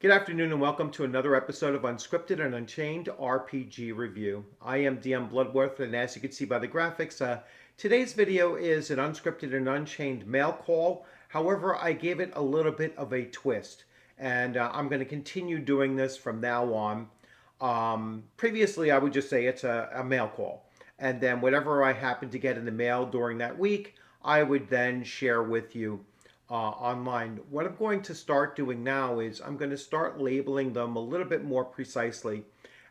Good afternoon and welcome to another episode of Unscripted and Unchained RPG Review. I am DM Bluddworth, and as you can see by the graphics, today's video is an Unscripted and Unchained mail call. However, I gave it a little bit of a twist, and I'm going to continue doing this from now on. Previously, I would just say it's a mail call, and then whatever I happen to get in the mail during that week, I would then share with you online. What I'm going to start doing now is I'm going to start labeling them a little bit more precisely.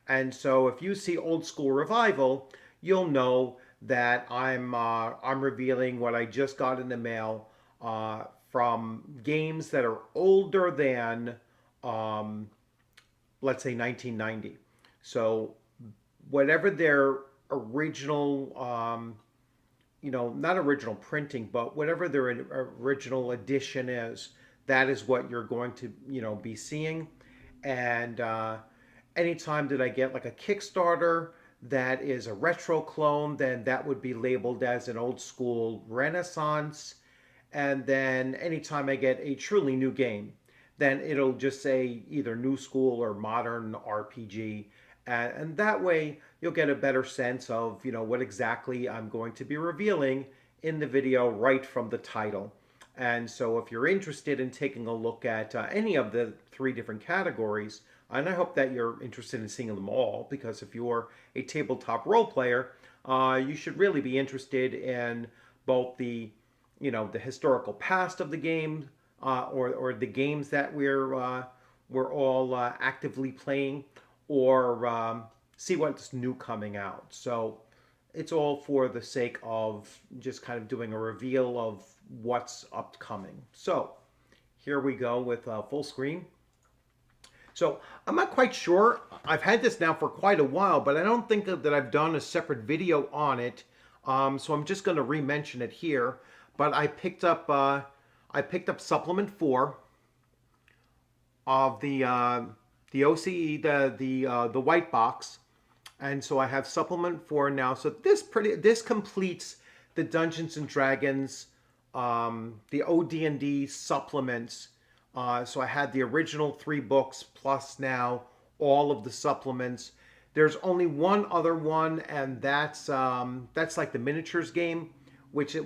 And so if you see Old School Revival, you'll know that I'm revealing what I just got in the mail from games that are older than um, let's say 1990. So whatever their original not original printing, but whatever their original edition is, that is what you're going to, be seeing. And anytime that I get like a Kickstarter that is a retro clone, then that would be labeled as an old school Renaissance. And then anytime I get a truly new game, then it'll just say either new school or modern RPG. And that way you'll get a better sense of, what exactly I'm going to be revealing in the video right from the title. And so if you're interested in taking a look at any of the three different categories, and I hope that you're interested in seeing them all, because if you're a tabletop role player, you should really be interested in both the historical past of the game, or the games that we're all actively playing, or see what's new coming out. So it's all for the sake of just kind of doing a reveal of what's upcoming. So here we go with full screen. So I'm not quite sure. I've had this now for quite a while, but I don't think that I've done a separate video on it. So I'm just going to re-mention it here. But I picked up supplement 4 of the OCE, the white box, and so I have supplement 4 now. So this completes the Dungeons and Dragons, the OD&D supplements. So I had the original 3 books plus now all of the supplements. There's only one other one, and that's like the miniatures game, which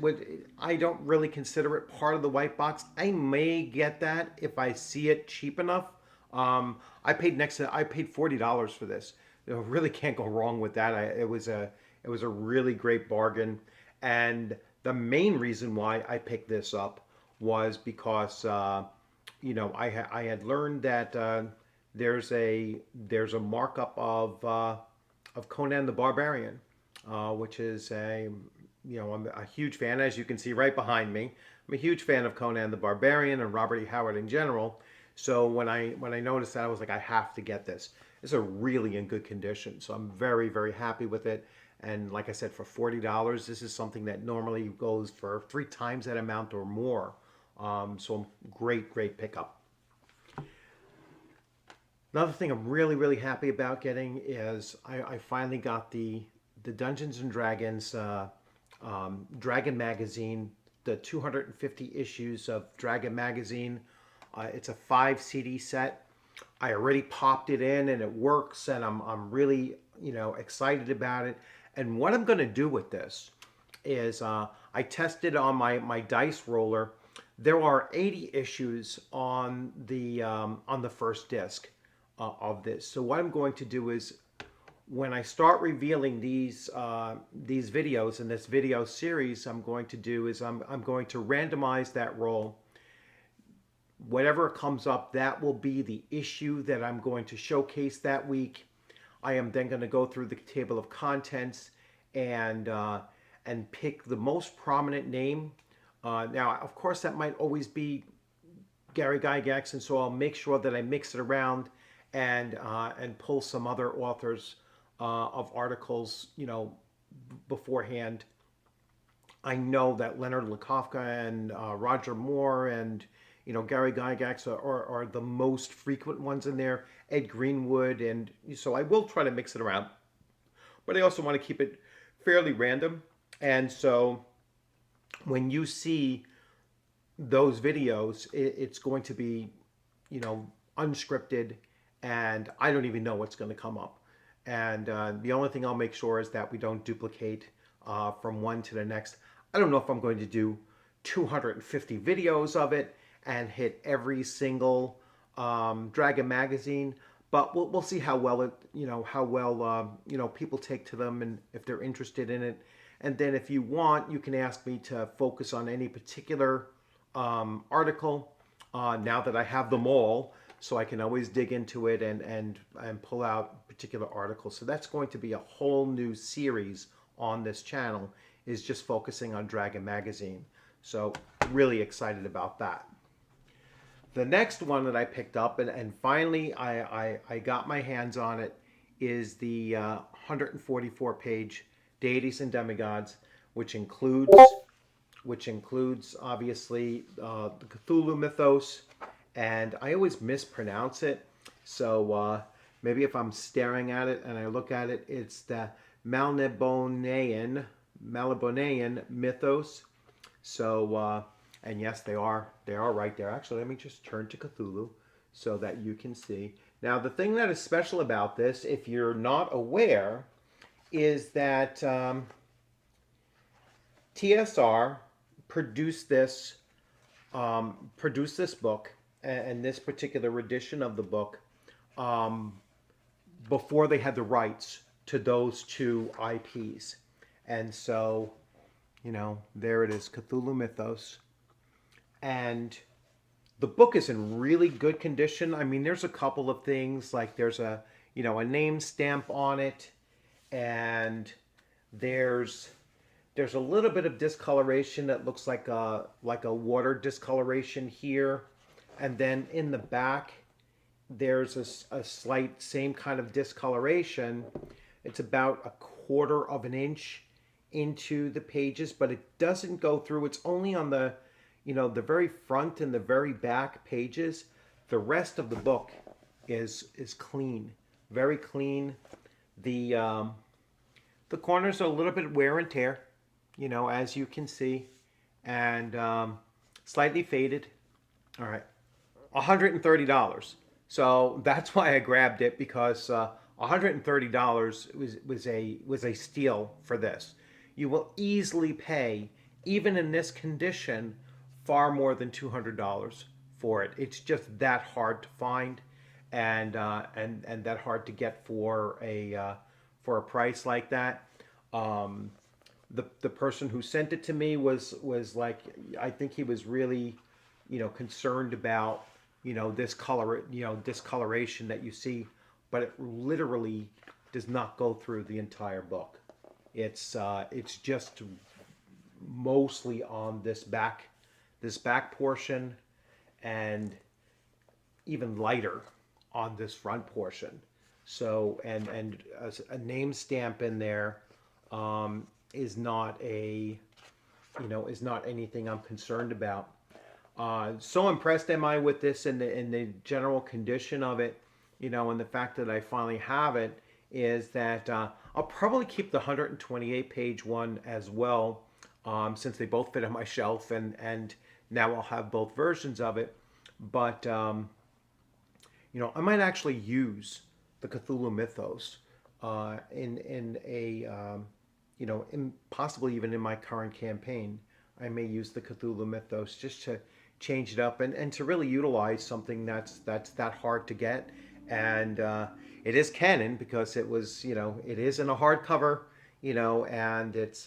I don't really consider it part of the white box. I may get that if I see it cheap enough. I paid $40 for this. You really can't go wrong with that. It was a really great bargain, and the main reason why I picked this up was because I had learned that there's a markup of Conan the Barbarian, which is I'm a huge fan, as you can see right behind me. I'm a huge fan of Conan the Barbarian and Robert E. Howard in general. So when I noticed that, I was like, I have to get this. It's a really in good condition, so I'm very, very happy with it. And like I said, for $40, this is something that normally goes for 3 times that amount or more. So great pickup. Another thing I'm really, really happy about getting is I finally got the Dungeons and Dragons Dragon Magazine, the 250 issues of Dragon Magazine. It's a 5 CD set. I already popped it in and it works, and I'm really excited about it. And what I'm going to do with this is I tested on my dice roller. There are 80 issues on the first disc of this. So what I'm going to do is, when I start revealing these videos in this video series, I'm going to randomize that roll. Whatever comes up, that will be the issue that I'm going to showcase that week. I am then going to go through the table of contents and pick the most prominent name. Now, of course, that might always be Gary Gygax, and so I'll make sure that I mix it around and pull some other authors of articles, beforehand. I know that Leonard Lakofka and Roger Moore and Gary Gygax are the most frequent ones in there. Ed Greenwood, and so I will try to mix it around, but I also want to keep it fairly random. And so when you see those videos, it's going to be Unscripted, and I don't even know what's going to come up. And the only thing I'll make sure is that we don't duplicate from one to the next. I don't know if I'm going to do 250 videos of it and hit every single Dragon magazine, but we'll see how well it, how well people take to them and if they're interested in it. And then if you want, you can ask me to focus on any particular article now that I have them all, so I can always dig into it and pull out particular articles. So that's going to be a whole new series on this channel, is just focusing on Dragon magazine. So really excited about that. The next one that I picked up, and finally I got my hands on it, is the 144-page Deities and Demigods, which includes obviously the Cthulhu mythos, and I always mispronounce it. So maybe if I'm staring at it and I look at it, it's the Malibonian mythos. So and yes, they are right there. Actually, let me just turn to Cthulhu so that you can see. Now, the thing that is special about this, if you're not aware, is that TSR produced this book and this particular edition of the book before they had the rights to those two IPs. And so, there it is, Cthulhu Mythos. And the book is in really good condition. I mean, there's a couple of things, like there's a name stamp on it, and there's a little bit of discoloration that looks like a water discoloration here, and then in the back there's a slight same kind of discoloration. It's about 1/4 of an inch into the pages, but it doesn't go through. It's only on the the very front and the very back pages. The rest of the book is clean, very clean. The corners are a little bit wear and tear, as you can see, and slightly faded. All right, $130. So that's why I grabbed it, because $130 was a steal for this. You will easily pay, even in this condition, far more than $200 for it. It's just that hard to find, and that hard to get for a price like that. The person who sent it to me was like, I think he was really concerned about this color, discoloration that you see, but it literally does not go through the entire book. It's just mostly on this back portion, and even lighter on this front portion. So and a name stamp in there is not anything I'm concerned about. So impressed am I with this and the general condition of it, and the fact that I finally have it, is that I'll probably keep the 128-page one as well, since they both fit on my shelf, and now I'll have both versions of it. But I might actually use the Cthulhu Mythos in possibly even in my current campaign. I may use the Cthulhu Mythos just to change it up and to really utilize something that's that hard to get. And it is canon, because it was, it is in a hardcover, and it's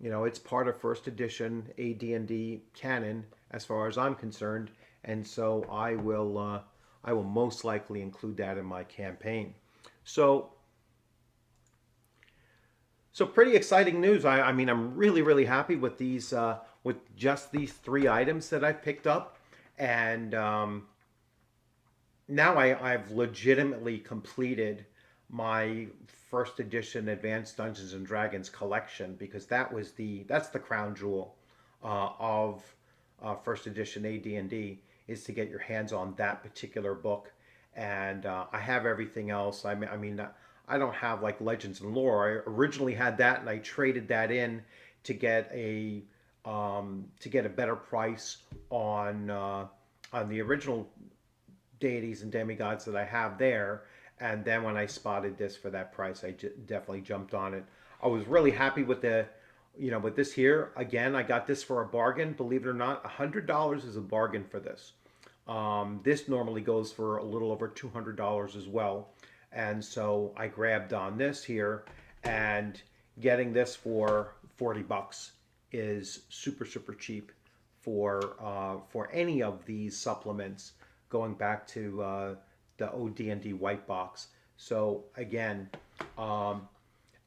it's part of first edition AD&D canon as far as I'm concerned, and so I will most likely include that in my campaign. So pretty exciting news. I mean, I'm really happy with these, with just these 3 items that I picked up, and now I've legitimately completed my first edition Advanced Dungeons and Dragons collection, because that's the crown jewel of first edition AD&D, is to get your hands on that particular book. And I have everything else. I mean, I don't have like Legends and Lore. I originally had that, and I traded that in to get a better price on the original deities and demigods that I have there. And then when I spotted this for that price, I definitely jumped on it. I was really happy with with this here. Again, I got this for a bargain. Believe it or not, $100 is a bargain for this. This normally goes for a little over $200 as well. And so I grabbed on this here, and getting this for 40 bucks is super, super cheap for any of these supplements going back to the OD&D white box. So again,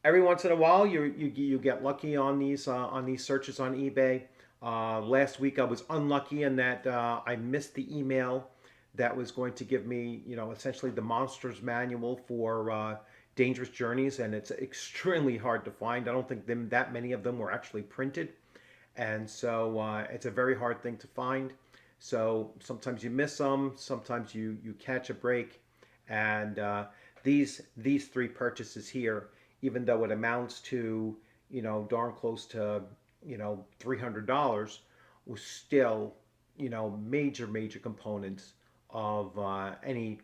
every once in a while you get lucky on these searches on eBay. Last week I was unlucky in that I missed the email that was going to give me, essentially the monster's manual for Dangerous Journeys, and it's extremely hard to find. I don't think that many of them were actually printed, and so it's a very hard thing to find. So sometimes you miss them, sometimes you catch a break, and these three purchases here, even though it amounts to darn close to $300, was still major components of any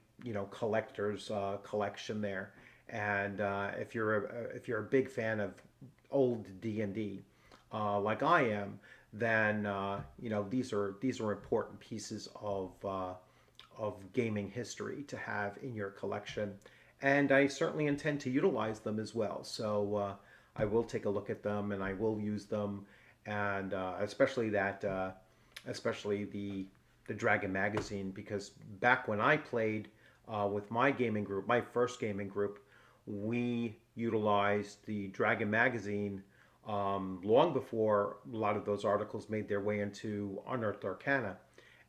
collector's collection there. And if you're a big fan of old D&D, like I am, then these are important pieces of gaming history to have in your collection, and I certainly intend to utilize them as well. So I will take a look at them, and I will use them, and especially the Dragon magazine, because back when I played with my gaming group, my first gaming group, we utilized the Dragon magazine long before a lot of those articles made their way into Unearthed Arcana.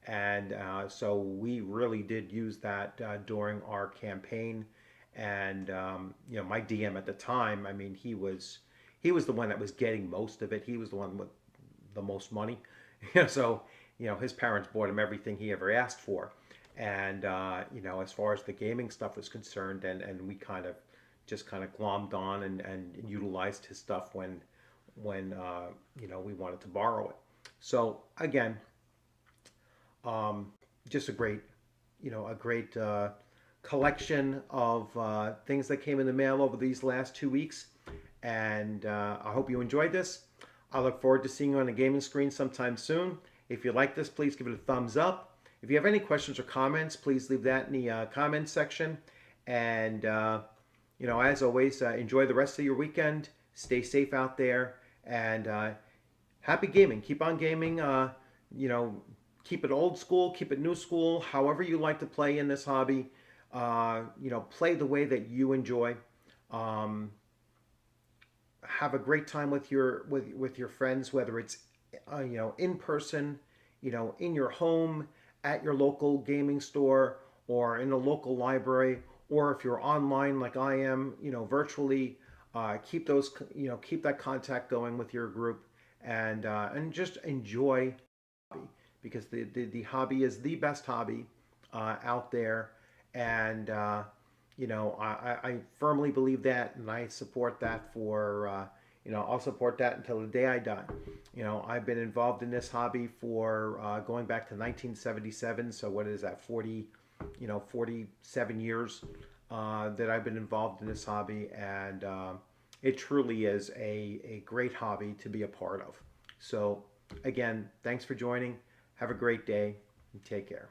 And so we really did use that during our campaign. And my DM at the time, I mean, he was the one that was getting most of it. He was the one with the most money. So his parents bought him everything he ever asked for. And as far as the gaming stuff was concerned, and we kind of glommed on and utilized his stuff when we wanted to borrow it. So again, just a great collection of things that came in the mail over these last 2 weeks, and I hope you enjoyed this. I look forward to seeing you on the gaming screen sometime soon. If you like this, please give it a thumbs up. If you have any questions or comments, please leave that in the comments section. And as always, enjoy the rest of your weekend. Stay safe out there, and happy gaming. Keep on gaming. Keep it old school, keep it new school, however you like to play in this hobby. Play the way that you enjoy. Have a great time with your friends, whether it's in person, in your home, at your local gaming store, or in a local library, or if you're online like I am, virtually. Keep that contact going with your group, and just enjoy, because the hobby is the best hobby out there. And I firmly believe that, and I support that for I'll support that until the day I die. I've been involved in this hobby for going back to 1977. So what is that, 47 years that I've been involved in this hobby, and it truly is a great hobby to be a part of. So again, thanks for joining. Have a great day, and take care.